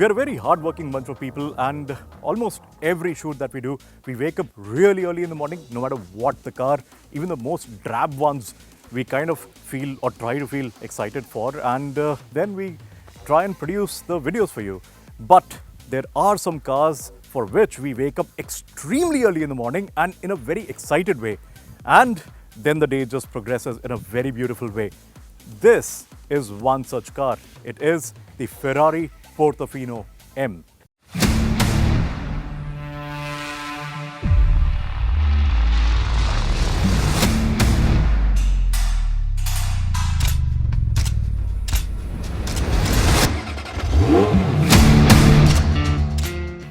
We are a very hard-working bunch of people, and almost every shoot that we do, we wake up really early in the morning, no matter what the car, even the most drab ones, we kind of feel or try to feel excited for, and then we try and produce the videos for you. But there are some cars for which we wake up extremely early in the morning and in a very excited way. And then the day just progresses in a very beautiful way. This is one such car. It is the Ferrari Portofino M.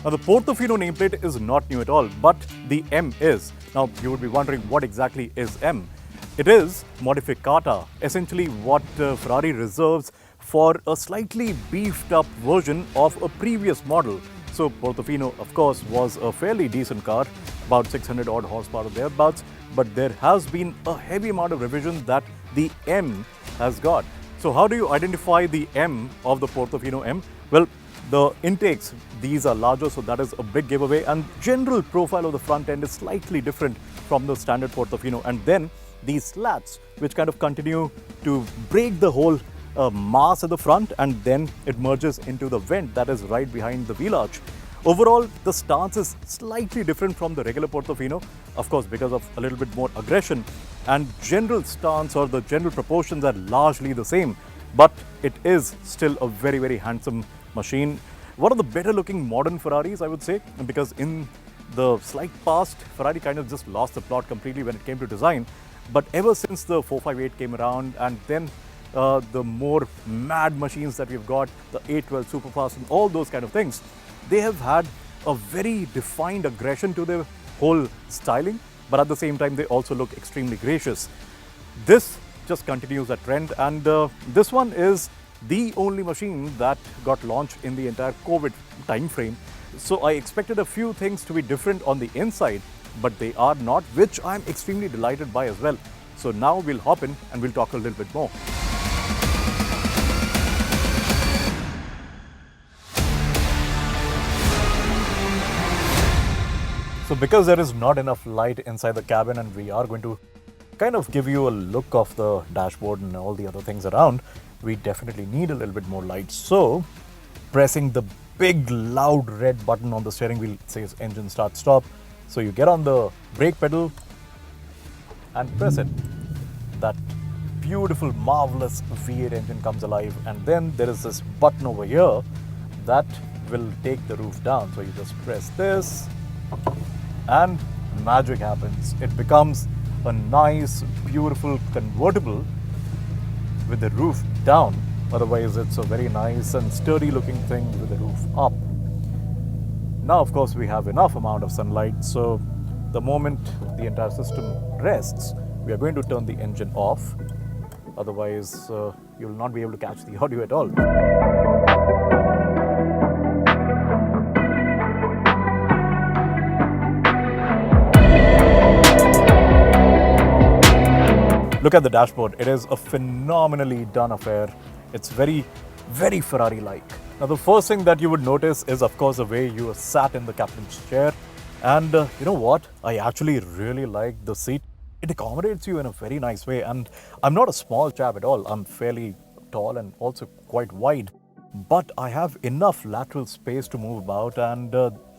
Now, the Portofino nameplate is not new at all, but the M is. Now, you would be wondering what exactly is M. It is Modificata, essentially what Ferrari reserves for a slightly beefed up version of a previous model. So Portofino, of course, was a fairly decent car, about 600 odd horsepower thereabouts, but there has been a heavy amount of revision that the M has got. So how do you identify the M of the Portofino M? Well, the intakes, these are larger, so that is a big giveaway, and general profile of the front end is slightly different from the standard Portofino. And then these slats, which kind of continue to break the whole mass at the front, and then it merges into the vent that is right behind the wheel arch. Overall, the stance is slightly different from the regular Portofino, of course, because of a little bit more aggression, and general stance or the general proportions are largely the same, but it is still a very, very handsome machine. One of the better looking modern Ferraris, I would say, because in the slight past, Ferrari kind of just lost the plot completely when it came to design. But ever since the 458 came around, and then the more mad machines that we've got, the 812 Superfast and all those kind of things, they have had a very defined aggression to their whole styling, but at the same time, they also look extremely gracious. This just continues that trend, and this one is the only machine that got launched in the entire COVID time frame. So I expected a few things to be different on the inside, but they are not, which I'm extremely delighted by as well. So now we'll hop in and we'll talk a little bit more. So because there is not enough light inside the cabin, and we are going to kind of give you a look of the dashboard and all the other things around, we definitely need a little bit more light. So pressing the big loud red button on the steering wheel says engine start stop. So you get on the brake pedal and press it. That beautiful, marvelous V8 engine comes alive, and then there is this button over here that will take the roof down. So you just press this and magic happens. It becomes a nice, beautiful convertible with the roof down. Otherwise, it's a very nice and sturdy looking thing with the roof up. Now, of course, we have enough amount of sunlight, so the moment the entire system rests, we are going to turn the engine off. Otherwise, you will not be able to catch the audio at all. Look at the dashboard. It is a phenomenally done affair. It's very, very Ferrari-like. Now, the first thing that you would notice is, of course, the way you are sat in the captain's chair. And you know what? I actually really like the seat. It accommodates you in a very nice way. And I'm not a small chap at all. I'm fairly tall and also quite wide. But I have enough lateral space to move about, and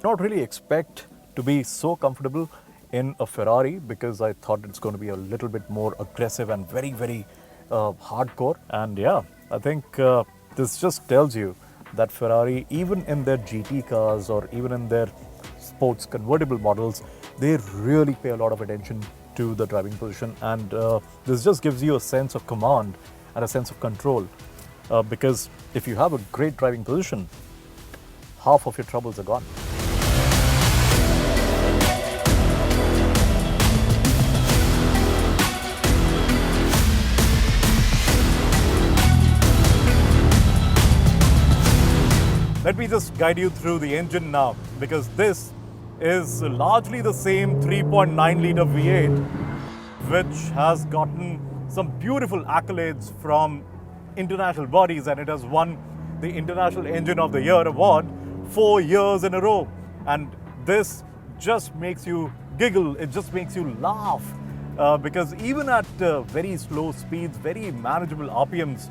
not really expect to be so comfortable in a Ferrari, because I thought it's going to be a little bit more aggressive and very, very hardcore. And yeah, I think this just tells you that Ferrari, even in their GT cars or even in their sports convertible models, they really pay a lot of attention to the driving position. And this just gives you a sense of command and a sense of control. Because if you have a great driving position, half of your troubles are gone. Let me just guide you through the engine now, because this is largely the same 3.9 litre V8, which has gotten some beautiful accolades from international bodies, and it has won the International Engine of the Year award 4 years in a row. And this just makes you giggle, it just makes you laugh. Because even at very slow speeds, very manageable RPMs,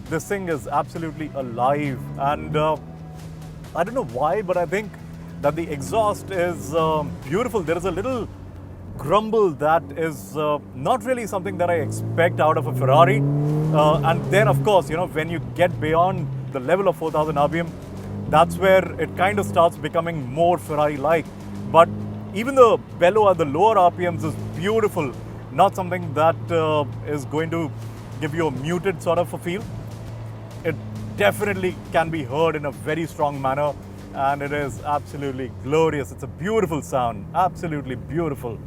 this thing is absolutely alive. And I don't know why, but I think that the exhaust is beautiful. There is a little grumble that is not really something that I expect out of a Ferrari. And then, of course, when you get beyond the level of 4000 RPM, that's where it kind of starts becoming more Ferrari-like. But even the bellow at the lower RPMs is beautiful. Not something that is going to give you a muted sort of a feel. It definitely can be heard in a very strong manner, and it is absolutely glorious. It's a beautiful sound, absolutely beautiful.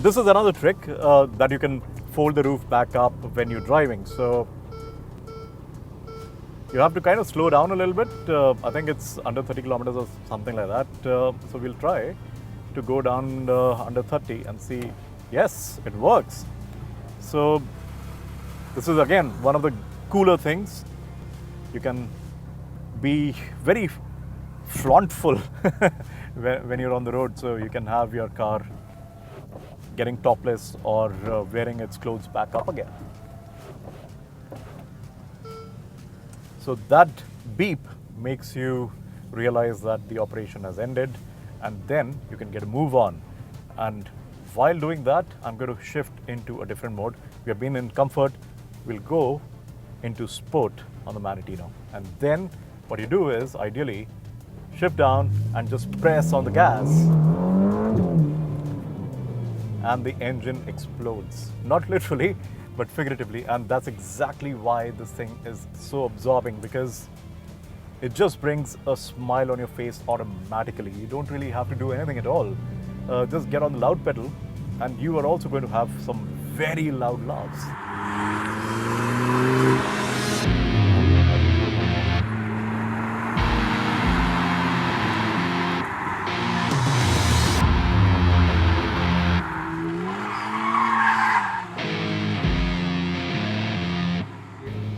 This is another trick that you can fold the roof back up when you're driving. So you have to kind of slow down a little bit. I think it's under 30 kilometers or something like that. So we'll try to go down under 30 and see, yes, it works. So this is again one of the cooler things. You can be very flauntful when you're on the road. So you can have your car getting topless or wearing its clothes back up again. So that beep makes you realize that the operation has ended, and then you can get a move on. And while doing that, I'm going to shift into a different mode. We have been in comfort. We'll go into sport on the Maritino. And then what you do is, ideally, shift down and just press on the gas. And the engine explodes. Not literally, but figuratively. And that's exactly why this thing is so absorbing, because it just brings a smile on your face automatically. You don't really have to do anything at all. Just get on the loud pedal, and you are also going to have some very loud laughs.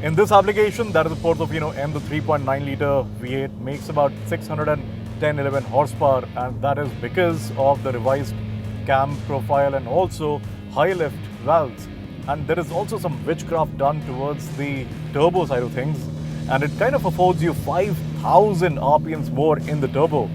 In this application, that is a Portofino M, the 3.9 litre V8 makes about 610-11 horsepower, and that is because of the revised cam profile and also high lift valves. And there is also some witchcraft done towards the turbo side of things, and it kind of affords you 5,000 RPMs more in the turbo.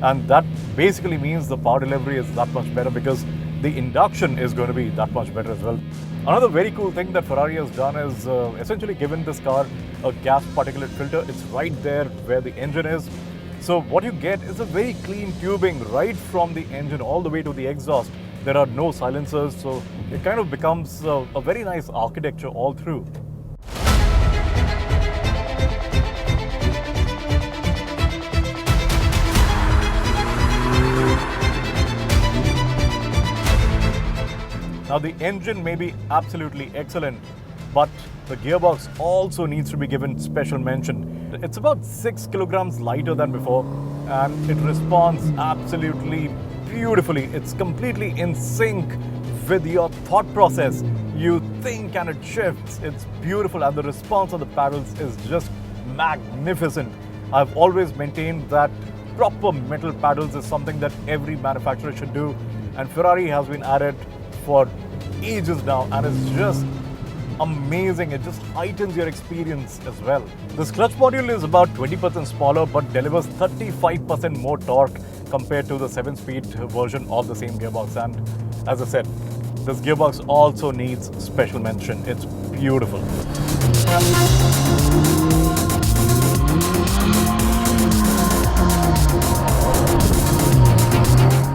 And that basically means the power delivery is that much better, because the induction is going to be that much better as well. Another very cool thing that Ferrari has done is essentially given this car a gas particulate filter. It's right there where the engine is. So what you get is a very clean tubing right from the engine all the way to the exhaust. There are no silencers, so it kind of becomes a very nice architecture all through. Now the engine may be absolutely excellent, but the gearbox also needs to be given special mention. It's about 6 kilograms lighter than before, and it responds absolutely beautifully. It's completely in sync with your thought process. You think and it shifts. It's beautiful, and the response on the pedals is just magnificent. I've always maintained that proper metal pedals is something that every manufacturer should do, and Ferrari has been at it for ages now, and it's just amazing. It just heightens your experience as well. This clutch module is about 20% smaller but delivers 35% more torque compared to the 7-speed version of the same gearbox. And as I said, this gearbox also needs special mention. It's beautiful.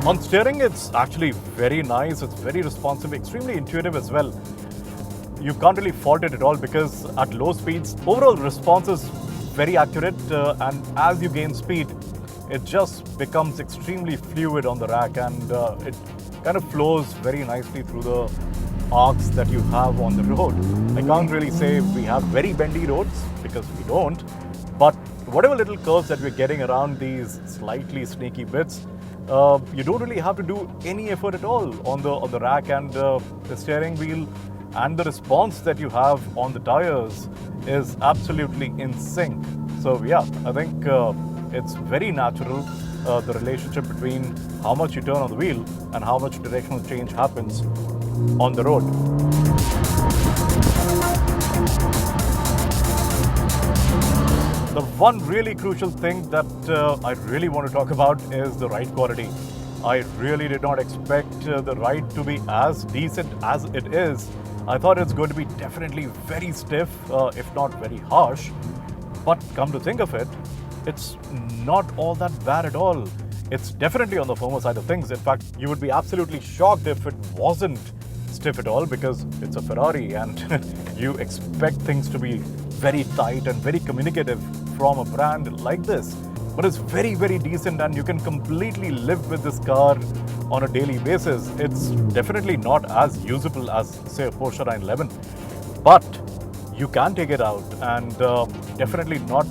On steering, it's actually very nice. It's very responsive, extremely intuitive as well. You can't really fault it at all, because at low speeds, overall response is very accurate, and as you gain speed, it just becomes extremely fluid on the rack, and it kind of flows very nicely through the arcs that you have on the road. I can't really say we have very bendy roads, because we don't, but whatever little curves that we're getting around these slightly snaky bits, You don't really have to do any effort at all on the rack, and the steering wheel and the response that you have on the tires is absolutely in sync. So yeah, I think it's very natural, the relationship between how much you turn on the wheel and how much directional change happens on the road. The one really crucial thing that I really want to talk about is the ride quality. I really did not expect the ride to be as decent as it is. I thought it's going to be definitely very stiff, if not very harsh. But come to think of it, it's not all that bad at all. It's definitely on the firmer side of things. In fact, you would be absolutely shocked if it wasn't stiff at all, because it's a Ferrari and you expect things to be very tight and very communicative from a brand like this. But it's very, very decent, and you can completely live with this car on a daily basis. It's definitely not as usable as, say, a Porsche 911, but you can take it out, and definitely not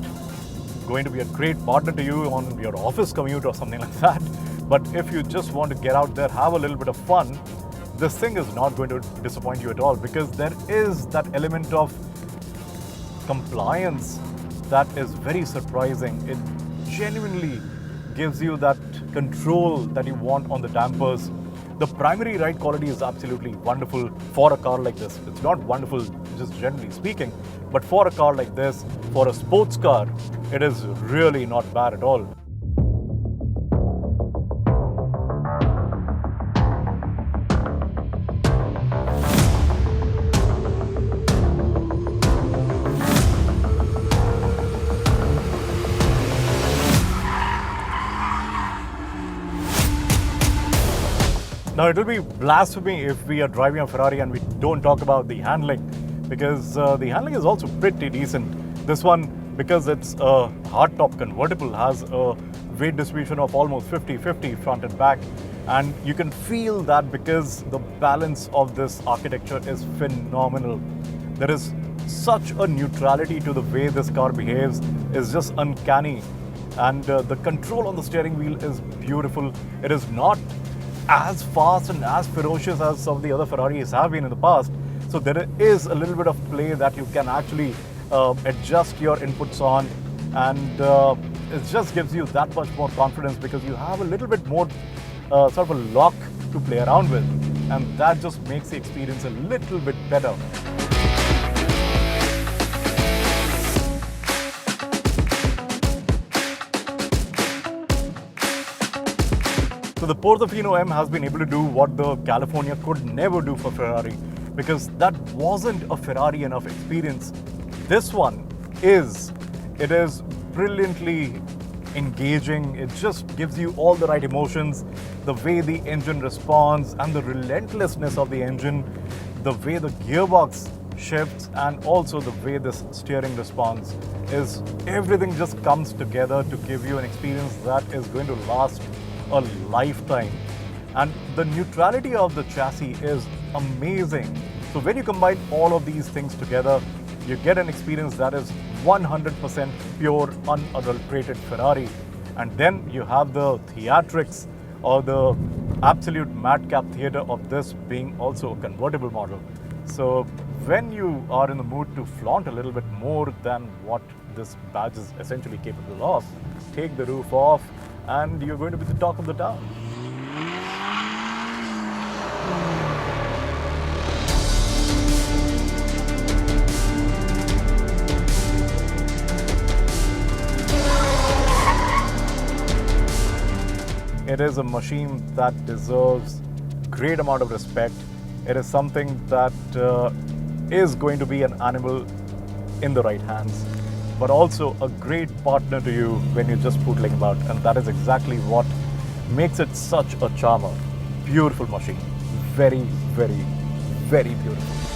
going to be a great partner to you on your office commute or something like that. But if you just want to get out there, have a little bit of fun, this thing is not going to disappoint you at all, because there is that element of compliance that is very surprising. It genuinely gives you that control that you want on the dampers. The primary ride quality is absolutely wonderful for a car like this. It's not wonderful just generally speaking, but for a car like this, for a sports car, it is really not bad at all. Now, it will be blasphemy if we are driving a Ferrari and we don't talk about the handling, because the handling is also pretty decent. This one, because it's a hardtop convertible, has a weight distribution of almost 50-50 front and back, and you can feel that because the balance of this architecture is phenomenal. There is such a neutrality to the way this car behaves, is just uncanny, and the control on the steering wheel is beautiful. It is not as fast and as ferocious as some of the other Ferraris have been in the past. So there is a little bit of play that you can actually adjust your inputs on, and it just gives you that much more confidence because you have a little bit more sort of a lock to play around with, and that just makes the experience a little bit better. So the Portofino M has been able to do what the California could never do for Ferrari, because that wasn't a Ferrari enough experience. This one is. It is brilliantly engaging. It just gives you all the right emotions. The way the engine responds and the relentlessness of the engine, the way the gearbox shifts, and also the way this steering responds, is everything just comes together to give you an experience that is going to last a lifetime. And the neutrality of the chassis is amazing. So when you combine all of these things together, you get an experience that is 100% pure, unadulterated Ferrari. And then you have the theatrics or the absolute madcap theater of this being also a convertible model. So when you are in the mood to flaunt a little bit more than what this badge is essentially capable of, take the roof off and you're going to be the talk of the town. It is a machine that deserves great amount of respect. It is something that is going to be an animal in the right hands, but also a great partner to you when you're just pootling about. And that is exactly what makes it such a charmer. Beautiful machine. Very, very, very beautiful.